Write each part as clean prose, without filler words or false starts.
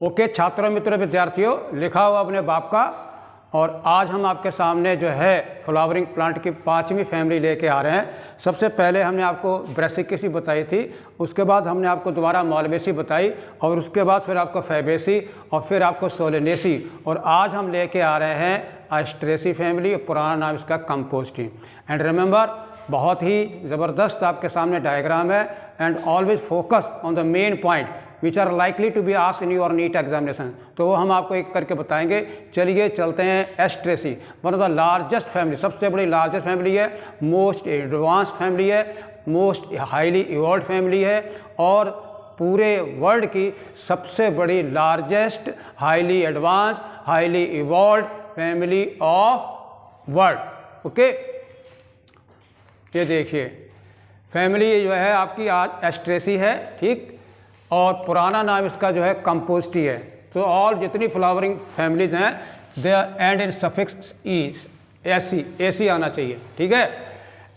Okay छात्रों मित्रों विद्यार्थियों, लिखा हुआ अपने बाप का। और आज हम आपके सामने जो है फ्लावरिंग प्लांट की 5वीं फैमिली लेके आ रहे हैं। सबसे पहले हमने आपको ब्रैसिकेसी बताई थी, उसके बाद हमने आपको दोबारा मालवेसी बताई, और उसके बाद फिर आपको फैबेसी और फिर आपको सोलेनेसी। और आज हम लेके आ रहे हैं एस्ट्रेसी फैमिली, पुराना नाम इसका कंपोस्टी। एंड रिमेंबर, बहुत ही ज़बरदस्त आपके सामने डायग्राम है। And always focus on the main point which are likely to be asked in your NEET examination. तो वो हम आपको एक करके बताएंगे। चलिए चलते हैं। Asteraceae one of the largest family, सबसे बड़ी लार्जेस्ट फैमिली है, मोस्ट एडवांस फैमिली है, मोस्ट हाईली इवॉल्व फैमिली है, और पूरे वर्ल्ड की सबसे बड़ी largest highly advance highly evolve family of world. Okay, ये देखिए फैमिली जो है आपकी आज एस्ट्रेसी है, ठीक, और पुराना नाम इसका जो है कंपोस्टी है। तो ऑल जितनी फ्लावरिंग फैमिलीज हैं they are and in suffix e, AC आना चाहिए, ठीक है।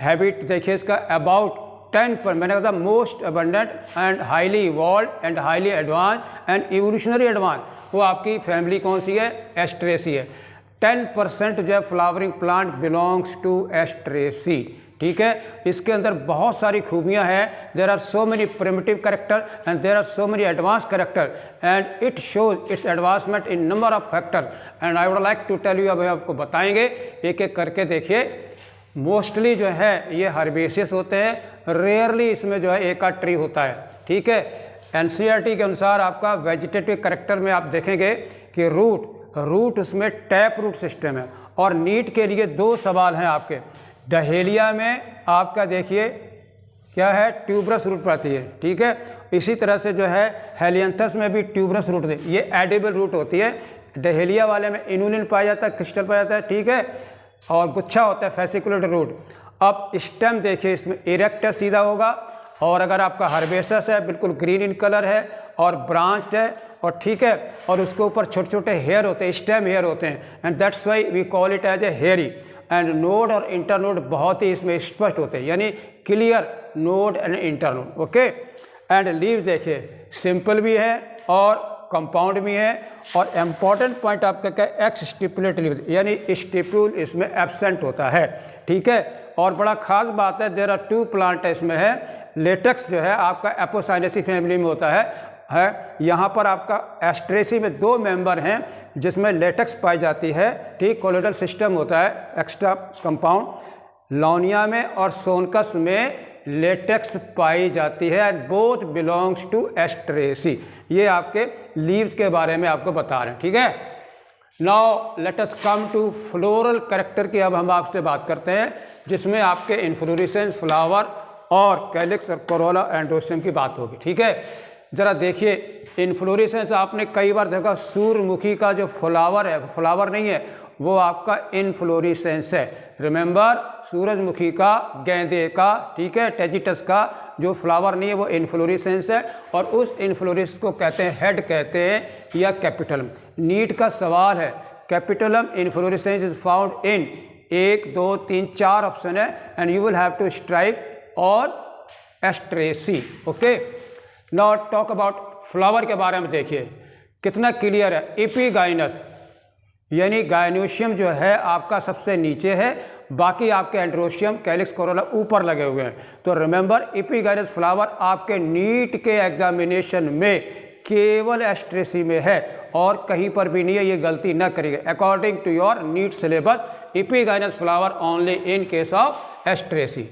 हैबिट देखिए इसका अबाउट 10 पर, मैंने कहा था most abundant and highly evolve and highly advance and evolutionary advance, वो आपकी फैमिली कौन सी है? एस्ट्रेसी है। 10% जो है flowering plant belongs to Asteraceae, ठीक है। इसके अंदर बहुत सारी खूबियां हैं। There are so many primitive character and there are so many advance character and it shows its advancement in number of factor. And I would like to tell you, अब आपको बताएंगे एक एक करके। देखिए मोस्टली जो है ये हर्बेसियस होते हैं, रेयरली इसमें जो है एक आध ट्री होता है, ठीक है। एनसीईआरटी के अनुसार आपका वेजिटेटिव कैरेक्टर में आप देखेंगे कि रूट उसमें टैप रूट सिस्टम है। और नीट के लिए 2 सवाल हैं आपके। डहेलिया में आपका देखिए क्या है? ट्यूबरस रूट पाती है, ठीक है। इसी तरह से जो है हेलियंथस में भी ट्यूबरस रूट है, ये एडिबल रूट होती है। डहेलिया वाले में इनुलिन पाया जाता है, क्रिस्टल पाया जाता है, ठीक है, और गुच्छा होता है फेसिकुलेटेड रूट। अब स्टेम देखिए इसमें इरेक्ट है, सीधा होगा। और अगर आपका हर्बेसस है बिल्कुल ग्रीन इन कलर है और ब्रांच्ड है, और ठीक है, और उसके ऊपर छोटे छोटे हेयर होते हैं, स्टेम हेयर होते हैं, and that's why we call it as a hairy. And node और इंटरनोड बहुत ही इसमें स्पष्ट होते हैं, यानी clear node and internode. Okay, and leave देखिए सिंपल भी है और कंपाउंड भी है। और इम्पॉर्टेंट पॉइंट आपका क्या है? एक्स स्टिपुलेट लीव, यानी स्टिप्यूल इसमें एब्सेंट होता है, ठीक है। और बड़ा खास बात है, देयर आर 2 प्लांट इसमें है। लेटेक्स जो है आपका एपोसाइनेसी फैमिली में होता है। यहाँ पर आपका एस्ट्रेसी में 2 मेंबर हैं जिसमें लेटेक्स पाई जाती है, ठीक। कोलोइडल सिस्टम होता है एक्स्ट्रा कंपाउंड। लौनिया में और सोनकस में लेटेक्स पाई जाती है। Both belongs to एस्ट्रेसी। ये आपके लीव्स के बारे में आपको बता रहे हैं, ठीक है। Now let us come to floral character की अब हम आपसे बात करते हैं, जिसमें आपके इन्फ्लोरेसेंस, फ्लावर और कैलिक्स और कोरोला एंडोसियम की बात होगी, ठीक है। ज़रा देखिए इन्फ्लोरेसेंस आपने कई बार देखा, सूर्यमुखी का जो फ्लावर है, फ्लावर नहीं है, वो आपका इन्फ्लोरेसेंस है। रिमेंबर, सूरजमुखी का, गेंदे का, ठीक है, टेजिटस का जो फ्लावर नहीं है वो इन्फ्लोरेसेंस है। और उस इन्फ्लोरेसेंस को कहते हैं हेड कहते हैं या कैपिटलम। नीट का सवाल है, capitulum inflorescence is found in 1 2 3 4 option है, and you will have to strike और Asteraceae. Okay, now talk about flower के बारे में। देखिए कितना क्लियर है। एपिगाइनस यानी गायनोशियम जो है आपका सबसे नीचे है, बाकी आपके एंड्रोशियम, कैलिक्स, कोरोला ऊपर लगे हुए हैं। तो रिमेंबर, एपिगाइनस फ्लावर आपके नीट के एग्जामिनेशन में केवल एस्ट्रेसी में है और कहीं पर भी नहीं है, ये गलती ना करिएगा। According to your NEET syllabus, epigynous flower only in case of Asteraceae.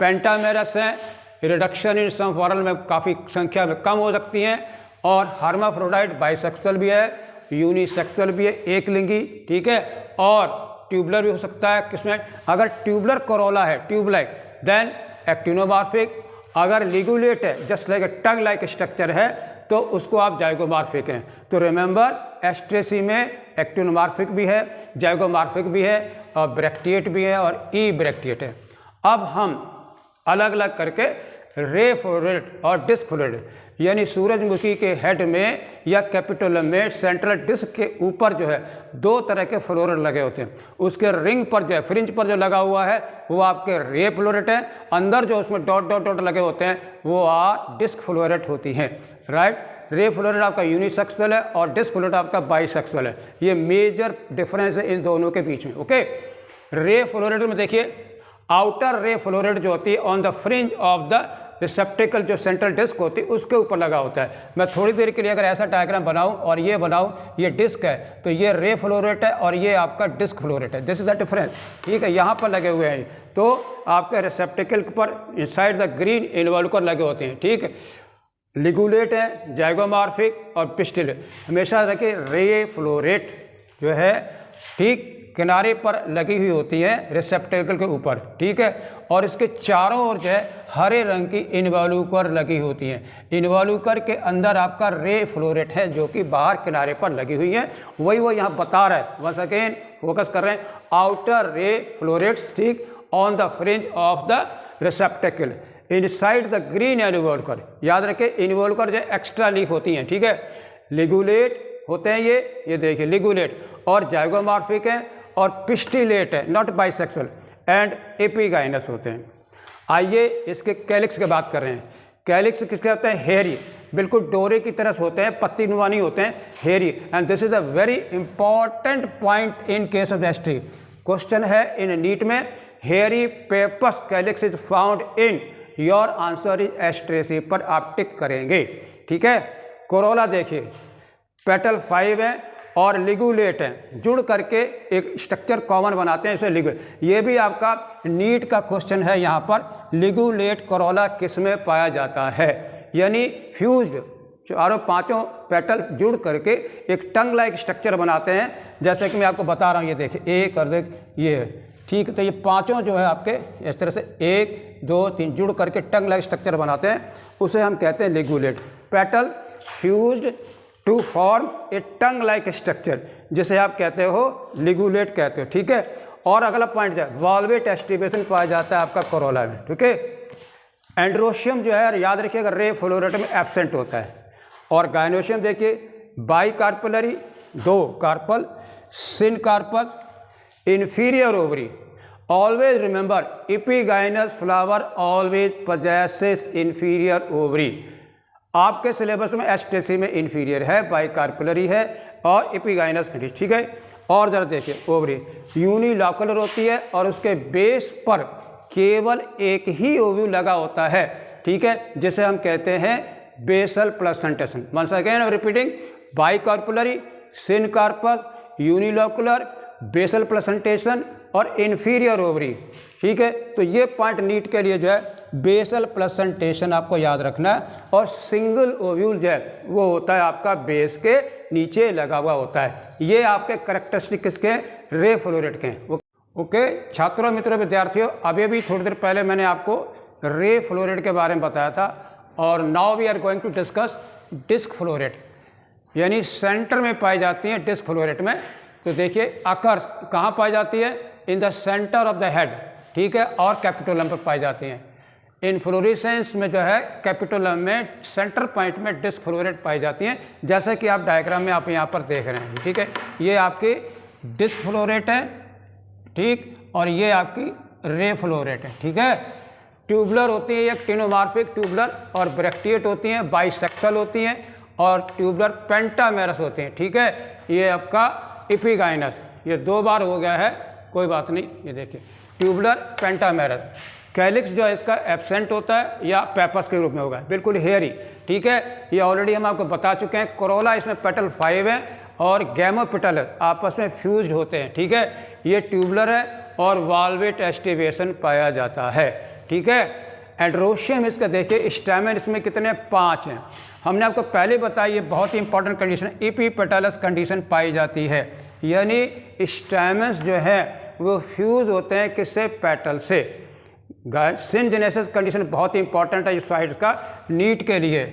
Pentamerous है, रिडक्शन इन सम फॉरल में काफ़ी संख्या में कम हो सकती हैं। और हर्माफ्रोडाइट बाइसेक्सुअल भी है, यूनिसेक्सुअल भी है, एक लिंगी, ठीक है, और ट्यूबलर भी हो सकता है। किसमें? अगर ट्यूबलर कोरोला है, ट्यूब लाइक, देन एक्टिनोमॉर्फिक। अगर लिगुलेट है, जस्ट लाइक टंग लाइक स्ट्रक्चर है, तो उसको आप जाइगोमॉर्फिक हैं। तो रिमेंबर, एस्ट्रेसी में एक्टिनोमॉर्फिक भी है, जाइगोमॉर्फिक भी है, और ब्रैक्टिएट भी है, और ई ब्रैक्टिएट है। अब हम अलग अलग करके रे फ्लोरेट और डिस्क फ्लोरेट, यानी सूरजमुखी के हेड में या कैपिटलम में सेंट्रल डिस्क के ऊपर जो है 2 तरह के फ्लोरेट लगे होते हैं। उसके रिंग पर जो है, फ्रिंज पर जो लगा हुआ है, वो आपके रे फ्लोरेट है। अंदर जो उसमें डॉट डॉट डॉट लगे होते हैं वो डिस्क फ्लोरेट होती हैं, राइट। रे फ्लोरेट आपका यूनिसेक्सुअल है और डिस्क फ्लोरेट आपका बाइसेक्सुअल है। ये मेजर डिफरेंस है इन दोनों के बीच में। ओके, रे फ्लोरेट में देखिए आउटर रे फ्लोरेट जो होती है on the fringe of the रिसेप्टिकल, जो सेंट्रल डिस्क होती है उसके ऊपर लगा होता है। मैं थोड़ी देर के लिए अगर ऐसा डायग्राम बनाऊं और ये बनाऊं, ये डिस्क है तो ये रे फ्लोरेट है और ये आपका डिस्क फ्लोरेट है। This is the difference. ठीक है, यहाँ पर लगे हुए हैं तो आपके रिसेप्टिकल पर इनसाइड द ग्रीन इन्वॉल्कर लगे होते हैं। ठीक है, लिगुलेट है, जाइगोमॉर्फिक और पिस्टिल। हमेशा रखिए रे फ्लोरेट जो है ठीक किनारे पर लगी हुई होती है रिसेप्टेकल के ऊपर। ठीक है, और इसके चारों ओर जो है हरे रंग की इन्वॉल्यूकर लगी होती हैं। इन्वॉल्यूकर के अंदर आपका रे फ्लोरेट है जो कि बाहर किनारे पर लगी हुई है। वही वो यहाँ बता रहा है, वंस अगेन फोकस कर रहे हैं, आउटर रे फ्लोरेट्स ठीक on the fringe of the receptacle inside the green involucre. याद रखें इन्वॉल्यूकर जो एक्स्ट्रा लीफ होती हैं। ठीक है, लिगुलेट होते हैं ये देखिए लिगुलेट, और जाइगोमॉर्फिक है और पिस्टिलेट है, नॉट बाइसेक्सुअल, एंड एपिगाइनस होते हैं। आइए इसके कैलिक्स की बात कर रहे हैं। कैलिक्स किसके होते हैं? हेयरी, बिल्कुल डोरे की तरह होते हैं, पत्ती नुमानी होते हैं, hairy. And this is a very important point in case of history. Question है इन नीट में, hairy pappus calyx is found in, your answer is Asteraceae पर आप टिक करेंगे। ठीक है, कोरोला देखिए, पेटल 5 है और लिगुलेट है, जुड़ करके एक स्ट्रक्चर कॉमन बनाते हैं इसे लिगुलेट। ये भी आपका नीट का क्वेश्चन है यहाँ पर, लिगुलेट कोरोला किस में पाया जाता है? यानी फ्यूज्ड चारों पांचों पेटल जुड़ करके एक टंग लाइक स्ट्रक्चर बनाते हैं। जैसे कि मैं आपको बता रहा हूँ, ये देखिए एक और देख ये है। ठीक है, तो ये पांचों जो है आपके इस तरह से 1 2 3 जुड़ करके टंग लाइक स्ट्रक्चर बनाते हैं, उसे हम कहते हैं ligulate. Petal fused to form a tongue like structure, जिसे आप कहते हो लिगुलेट कहते हो। ठीक है, और अगला पॉइंट है वॉल्वेट एस्टिवेशन पाया जाता है आपका कोरोला में। ठीक है, एंड्रोशियम जो है याद रखिएगा रे फ्लोरेट में एब्सेंट होता है। और गायनोशियम देखिए bicarpellary, 2 carpel, syncarpous, inferior ovary. Always remember epigynous flower always possesses inferior ovary. आपके सिलेबस में एस्टेसी में इंफीरियर है, बाइकार्पुलरी है और एपिगाइनस कंडीशन। ठीक है, और जरा देखिए ओवरी यूनिलॉकुलर होती है और उसके बेस पर केवल एक ही ओव्यूल लगा होता है। ठीक है, जिसे हम कहते हैं basal placentation. Once again repeating, bicarpellary, syncarpous, unilocular, basal placentation और इंफीरियर ओवरी। ठीक है, तो ये पॉइंट नीट के लिए जो है बेसल प्लेसेंटेशन आपको याद रखना है, और सिंगल ओव्यूल जो है वो होता है आपका बेस के नीचे लगा हुआ होता है। ये आपके कैरेक्टरिस्टिक किसके? रे फ्लोरेट के। ओके छात्रों, मित्रों, विद्यार्थियों, अभी भी थोड़ी देर पहले मैंने आपको रे फ्लोरेट के बारे में बताया था, और now we are going to discuss disc floret, यानी सेंटर में पाई जाती है डिस्क फ्लोरेट में। तो देखिए अकर्स कहाँ पाई जाती है? In the centre of the head. ठीक है, और कैपिटोलम पर पाई जाती हैं। इन्फ्लोरेसेंस में जो है कैपिटोलम में सेंटर पॉइंट में डिस्क फ्लोरेट पाई जाती हैं, जैसा कि आप डायग्राम में आप यहाँ पर देख रहे हैं। ठीक है, ये आपकी डिस्क फ्लोरेट है, ठीक, और ये आपकी रे फ्लोरेट है। ठीक है, ट्यूबुलर होती है, एक टिनोमार्फिक ट्यूबुलर, और ब्रैक्टिएट होती हैं, बाइसेक्सुअल होती हैं, और ट्यूबुलर पेंटामेरस होती हैं। ठीक है, ये आपका एपिगाइनस, ये 2 बार हो गया है, कोई बात नहीं। ये देखिए ट्यूबुलर पेंटामेरस। कैलिक्स जो है इसका एब्सेंट होता है या पेपस के रूप में होगा, बिल्कुल हेयरी। ठीक है, ये ऑलरेडी हम आपको बता चुके हैं। कोरोला इसमें पेटल 5 है और गैमोपेटल आपस में फ्यूज्ड होते हैं। ठीक है, ये ट्यूबुलर है और वॉल्वेट एस्टिवेशन पाया जाता है। ठीक है, एंड्रोशियम इसका देखिए स्टैमेन इसमें कितने? 5 हैं। हमने आपको पहले बताया, ये बहुत ही इंपॉर्टेंट कंडीशन एपीपेटलस कंडीशन पाई जाती है, यानी स्टैमेंस जो है वो फ्यूज होते हैं किससे? पेटल से। सिनजेनेसिस कंडीशन बहुत ही इंपॉर्टेंट है इस साइड्स का नीट के लिए।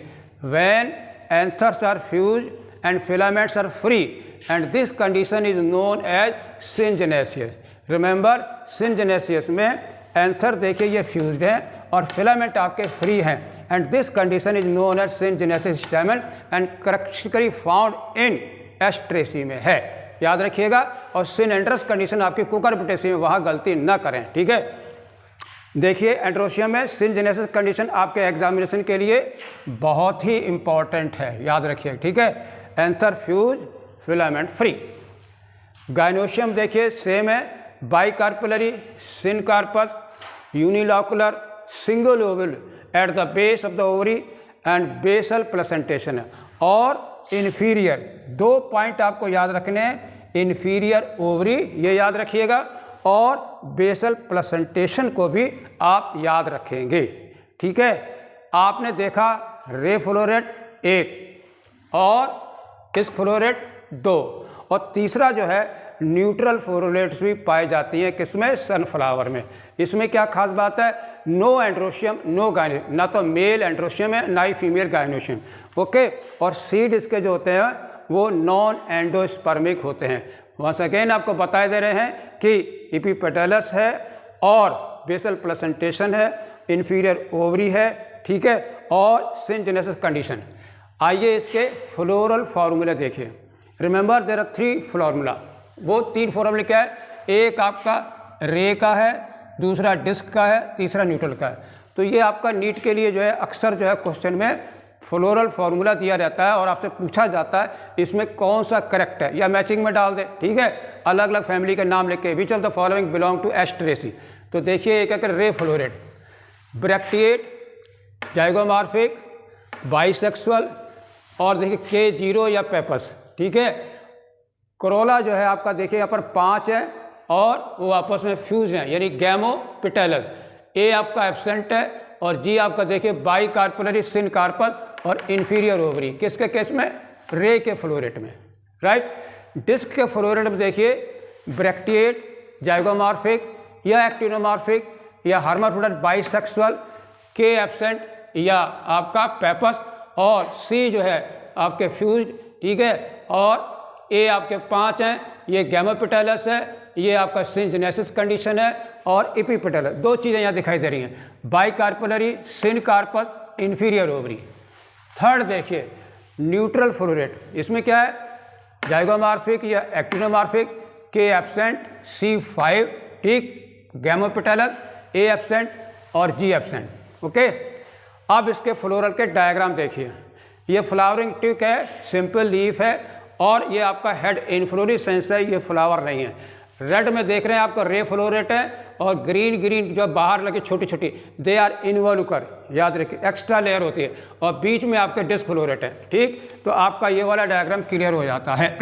When anthers are fuse and filaments are free, and this condition is known as syngenesis. Remember, syngenesis में एंथर देखिए ये फ्यूज्ड है और फिलामेंट आपके फ्री हैं, and this condition is known as syngenesis stamen, and correctly found in Asteraceae में है, याद रखिएगा। और सिनेंड्रस कंडीशन आपकी कुकरबिटेसी में, वहाँ गलती न करें। ठीक है, देखिए एंड्रोशियम में सिनजेनेसिस कंडीशन आपके एग्जामिनेशन के लिए बहुत ही इंपॉर्टेंट है, याद रखिए, ठीक है। Anther fuse filament free. Gynoecium देखिए सेम है, bicarpellary, syncarpous, unilocular, single ovule at the base of the ovary and basal placentation है। और इन्फीरियर, 2 पॉइंट आपको याद रखने हैं, इन्फीरियर ओवरी ये याद रखिएगा और बेसल प्लेसेंटेशन को भी आप याद रखेंगे, ठीक है। आपने देखा रे फ्लोरेट 1 और किस फ्लोरेट 2, और तीसरा जो है न्यूट्रल फ्लोरेट्स भी पाई जाती हैं किसमें, सनफ्लावर में। इसमें क्या खास बात है, नो एंड्रोशियम नो गायनोशियम, ना तो मेल एंड्रोशियम है ना ही फीमेल गायनोशियम, ओके। और सीड इसके जो होते हैं वो नॉन एंडोस्पर्मिक होते हैं। वंस अगेन आपको बताए दे रहे हैं कि एपिपेटलस है और बेसल प्लेसेंटेशन है, इन्फीरियर ओवरी है, ठीक है, और सिनजेनेसिस कंडीशन। आइए इसके फ्लोरल फार्मूला देखिए। Remember there are 3 formula. वो 3 फार्मूले क्या है, एक आपका रे का है, दूसरा डिस्क का है, तीसरा न्यूट्रल का है। तो ये आपका नीट के लिए जो है अक्सर जो है क्वेश्चन में फ्लोरल फार्मूला दिया रहता है और आपसे पूछा जाता है इसमें कौन सा करेक्ट है, या मैचिंग में डाल दे, ठीक है। अलग अलग फैमिली के नाम लिख के, which of the following belong to Asteraceae. तो देखिए एक है रे फ्लोरेट, ब्रैक्टिएट, जाइगोमॉर्फिक, बाइसेक्सुअल, और देखिए K0 या पेपस, ठीक है। कोरोला जो है आपका देखिए यहाँ पर 5 है और वो आपस में फ्यूज हैं, यानी गैमोपेटलस। ए आपका एब्सेंट है और जी आपका देखिए बाइकार्पेलरी, सिनकार्पस और इन्फीरियर ओवरी, किसके केस में, रे के फ्लोरेट में, राइट। डिस्क के फ्लोरेट में देखिए ब्रैक्टिएट, जाइगोमॉर्फिक या एक्टिनोमॉर्फिक या हर्माफ्रोडाइट बाइसेक्सुअल, के एब्सेंट या आपका पेपस, और सी जो है आपके फ्यूज, ठीक है, और ए आपके 5 हैं, ये गैमोपेटलस है, ये आपका सिनजेनेसिस कंडीशन है, और एपिपेटलस। 2 चीज़ें यहाँ दिखाई दे रही हैं, बाइकार्पेलरी, सिनकार्पस, इन्फीरियर ओवरी। थर्ड देखिए न्यूट्रल फ्लोरेट, इसमें क्या है, जाइगोमॉर्फिक या एक्टिनोमॉर्फिक, के एब्सेंट, C5, ठीक, गैमोपेटलस, ए एब्सेंट और जी एब्सेंट, ओके। अब इसके फ्लोरल के डायग्राम देखिए। ये फ्लावरिंग ट्यूक है, सिंपल लीफ है, और ये आपका हेड इन्फ्लोरेसेंस है, ये फ्लावर नहीं है। रेड में देख रहे हैं आपका रे फ्लोरेट है, और ग्रीन ग्रीन जो बाहर लगे छोटी छोटी, दे आर इनवॉल्यूकर, याद रखिए, एक्स्ट्रा लेयर होती है, और बीच में आपके डिस्क फ्लोरेट है, ठीक। तो आपका ये वाला डायग्राम क्लियर हो जाता है।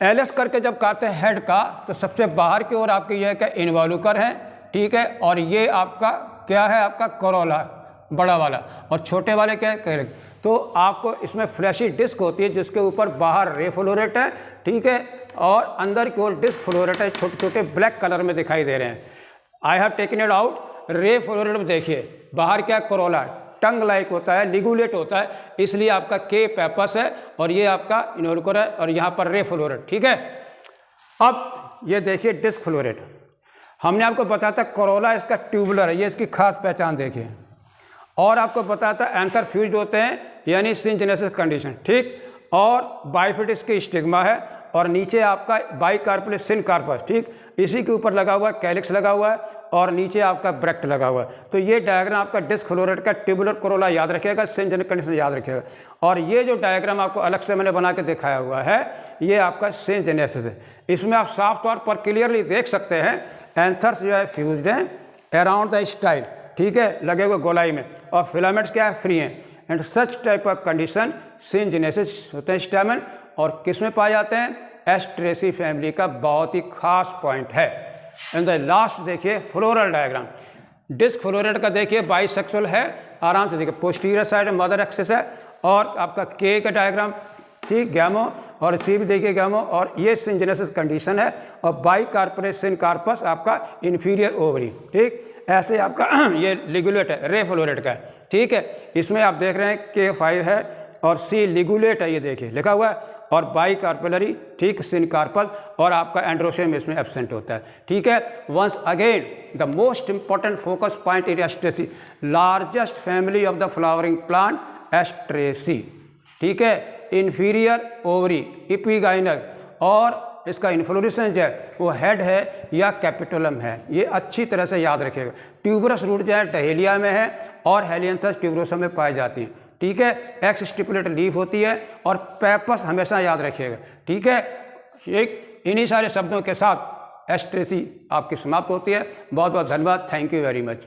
एलएस करके जब काटते हैं हेड का, तो सबसे बाहर की ओर आपके यह क्या इनवॉल्यूकर है, ठीक है, और ये आपका क्या है, आपका कोरोला बड़ा वाला, और छोटे वाले क्या है, तो आपको इसमें फ्लैशी डिस्क होती है जिसके ऊपर बाहर रे फ्लोरेट है, ठीक है, और अंदर की ओर डिस्क फ्लोरेट है, छोटे छोटे ब्लैक कलर में दिखाई दे रहे हैं। I have taken it out. रे फ्लोरेट में देखिए बाहर क्या कोरोला, टंग लाइक होता है, लिगुलेट होता है, इसलिए आपका के पेपस है, और ये आपका इनोलुकर है, और यहाँ पर रे फ्लोरेट, ठीक है। अब ये देखिए डिस्क फ्लोरेट, हमने आपको बताया था कोरोला इसका ट्यूबुलर है, ये इसकी खास पहचान देखिए, और आपको बताया था एंथर फ्यूज्ड होते हैं, यानी सिनजेनेसिस कंडीशन, ठीक, और बाइफिटिस की स्टिग्मा है, और नीचे आपका बाइकार्पेलस, सिनकार्पस, ठीक, इसी के ऊपर लगा हुआ है कैलिक्स लगा हुआ है, और नीचे आपका ब्रैक्ट लगा हुआ है। तो ये डायग्राम आपका डिस्क फ्लोरेट का ट्यूबुलर कोरोला याद रखिएगा, सिनजेनेसिस कंडीशन याद रखिएगा। और ये जो डायग्राम आपको अलग से मैंने बना के दिखाया हुआ है, ये आपका सिनजेनेसिस है। इसमें आप साफ तौर पर क्लियरली देख सकते हैं एंथर्स जो है फ्यूज्ड हैं अराउंड द स्टाइल, ठीक है, लगे हुए गोलाई में, और फिलामेंट्स क्या है, फ्री हैं। And such type of condition syngenesis होते हैं स्टैमेन, और किस में पाए जाते हैं, एस्ट्रेसी फैमिली का बहुत ही खास पॉइंट है। एंड द लास्ट देखिए फ्लोरल डायग्राम, डिस्क फ्लोरेट का देखिए बाइसेक्सुअल है, आराम से देखिए, पोस्टीरियर साइड में मदर एक्सिस है, और आपका के का डायग्राम, ठीक, गैमो, और सी भी देखिए गैमो, और ये सिनजेनेसिस कंडीशन है, और बाइकार्पेलस, सिनकार्पस आपका इन्फीरियर ओवरी, ठीक। ऐसे आपका ये लिगुलेट है, रे फ्लोरेट का है, ठीक है। इसमें आप देख रहे हैं K5 है और C लिगुलेट है, ये देखिए लिखा हुआ है, और बाइकार्पेलरी, ठीक, सिनकार्पस, और आपका एंड्रोशियम इसमें एब्सेंट होता है, ठीक है। Once again the most important focus point in Asteraceae, largest family of the flowering plant Asteraceae, ठीक है, इन्फीरियर ओवरी, इपिगाइनल, और इसका इन्फ्लोरेसेंस जो है वो हेड है या कैपिटोलम है, ये अच्छी तरह से याद रखिएगा। ट्यूबरस रूट जो है डहेलिया में है और हेलियंथस ट्यूबरोसम में पाई जाती है, ठीक है। एक्स स्टिपुलेट लीफ होती है और पेपस हमेशा याद रखिएगा, ठीक है। एक इन्हीं सारे शब्दों के साथ एस्ट्रेसी आपकी समाप्त होती है। बहुत बहुत धन्यवाद, थैंक यू वेरी मच।